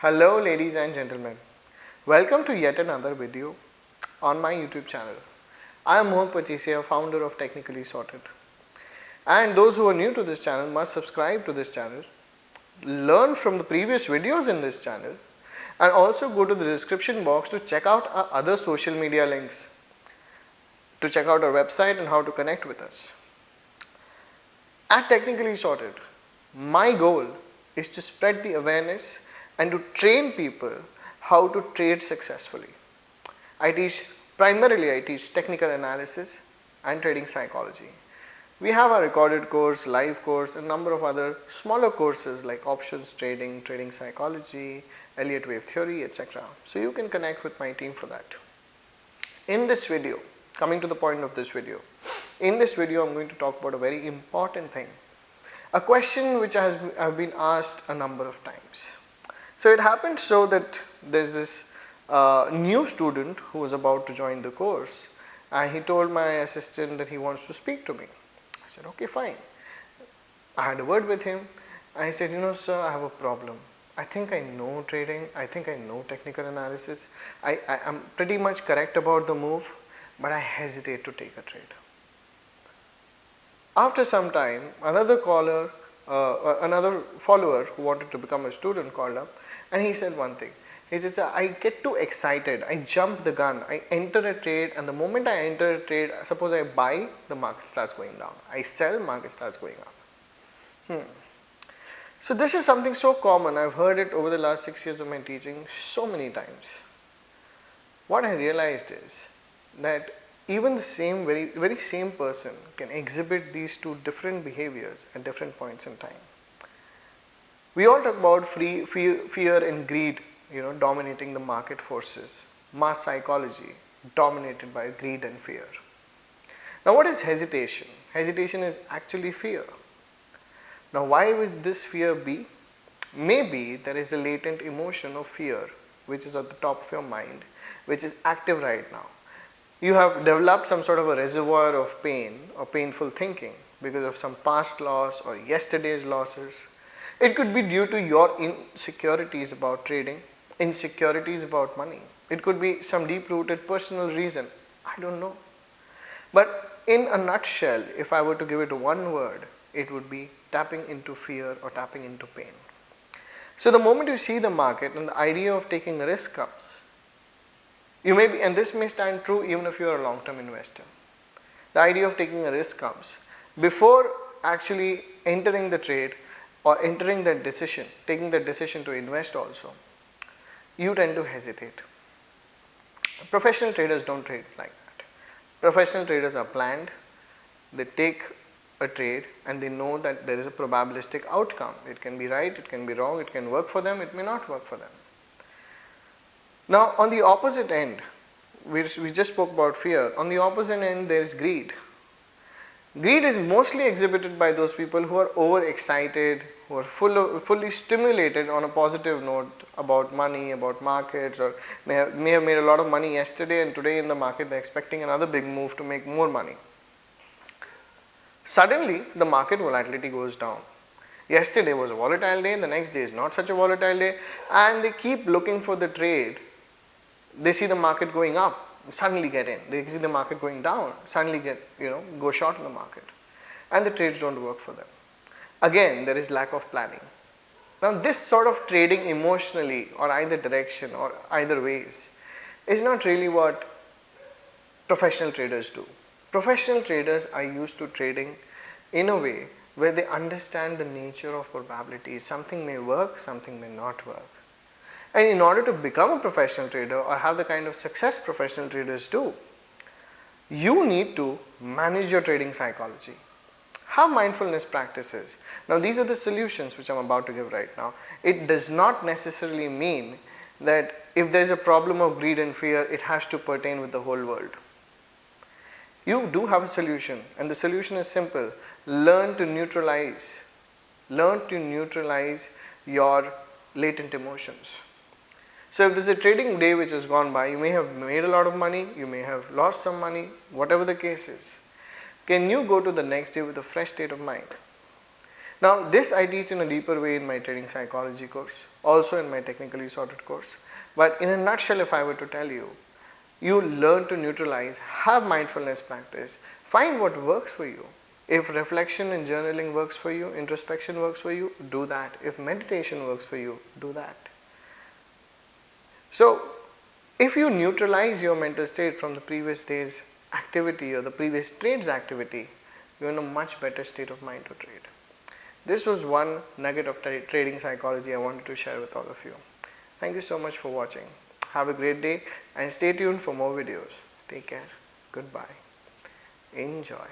Hello ladies and gentlemen, welcome to yet another video on my YouTube channel. I am Mohak Pachisia, founder of Technically Sorted, and those who are new to this channel must subscribe to this channel, learn from the previous videos in this channel, and also go to the description box to check out our other social media links, to check out our website and how to connect with us. At Technically Sorted, my goal is to spread the awareness and to train people how to trade successfully. I teach technical analysis and trading psychology. We have a recorded course, live course, a number of other smaller courses like options trading, trading psychology, Elliott wave theory, etc. So you can connect with my team for that. In this video, coming to the point of this video, in this video I'm going to talk about a very important thing, a question which I've been asked a number of times. So it happened so that there's this new student who was about to join the course, and he told my assistant that he wants to speak to me. I said, okay, fine. I had a word with him. I said, sir, I have a problem. I think I know trading. I think I know technical analysis. I am pretty much correct about the move, but I hesitate to take a trade. After some time, another follower who wanted to become a student called up, and he said one thing. He said, sir, I get too excited, I jump the gun, I enter a trade, and the moment I enter a trade, suppose I buy, the market starts going down. I sell, market starts going up. So this is something so common. I've heard it over the last 6 years of my teaching so many times. What I realized is that even the same, very same person can exhibit these two different behaviors at different points in time. We all talk about fear and greed, dominating the market forces. Mass psychology dominated by greed and fear. Now what is hesitation? Hesitation is actually fear. Now why would this fear be? Maybe there is a latent emotion of fear which is at the top of your mind, which is active right now. You have developed some sort of a reservoir of pain or painful thinking because of some past loss or yesterday's losses. It could be due to your insecurities about trading, insecurities about money. It could be some deep-rooted personal reason. I don't know. But in a nutshell, if I were to give it one word, it would be tapping into fear or tapping into pain. So the moment you see the market and the idea of taking a risk comes, you may be, and this may stand true even if you are a long-term investor. The idea of taking a risk comes. Before actually entering the trade or entering that decision, taking the decision to invest also, you tend to hesitate. Professional traders don't trade like that. Professional traders are planned. They take a trade and they know that there is a probabilistic outcome. It can be right, it can be wrong, it can work for them, it may not work for them. Now on the opposite end, we just spoke about fear. On the opposite end there is greed. Greed is mostly exhibited by those people who are overexcited, who are fully stimulated on a positive note about money, about markets, or may have made a lot of money yesterday, and today in the market they're expecting another big move to make more money. Suddenly the market volatility goes down. Yesterday was a volatile day, the next day is not such a volatile day, and they keep looking for the trade. They see the market going up, suddenly get in. They see the market going down, suddenly go short in the market. And the trades don't work for them. Again, there is lack of planning. Now this sort of trading emotionally or either direction or either ways is not really what professional traders do. Professional traders are used to trading in a way where they understand the nature of probabilities. Something may work, something may not work. And in order to become a professional trader or have the kind of success professional traders do, you need to manage your trading psychology. Have mindfulness practices. Now these are the solutions which I'm about to give right now. It does not necessarily mean that if there is a problem of greed and fear, it has to pertain with the whole world. You do have a solution, and the solution is simple. Learn to neutralize your latent emotions. So if there's a trading day which has gone by, you may have made a lot of money, you may have lost some money, whatever the case is. Can you go to the next day with a fresh state of mind? Now this I teach in a deeper way in my trading psychology course, also in my technically sorted course. But in a nutshell, if I were to tell you, you learn to neutralize, have mindfulness practice, find what works for you. If reflection and journaling works for you, introspection works for you, do that. If meditation works for you, do that. So if you neutralize your mental state from the previous day's activity or the previous trade's activity, you're in a much better state of mind to trade. This was one nugget of trading psychology I wanted to share with all of you. Thank you so much for watching. Have a great day and stay tuned for more videos. Take care. Goodbye. Enjoy.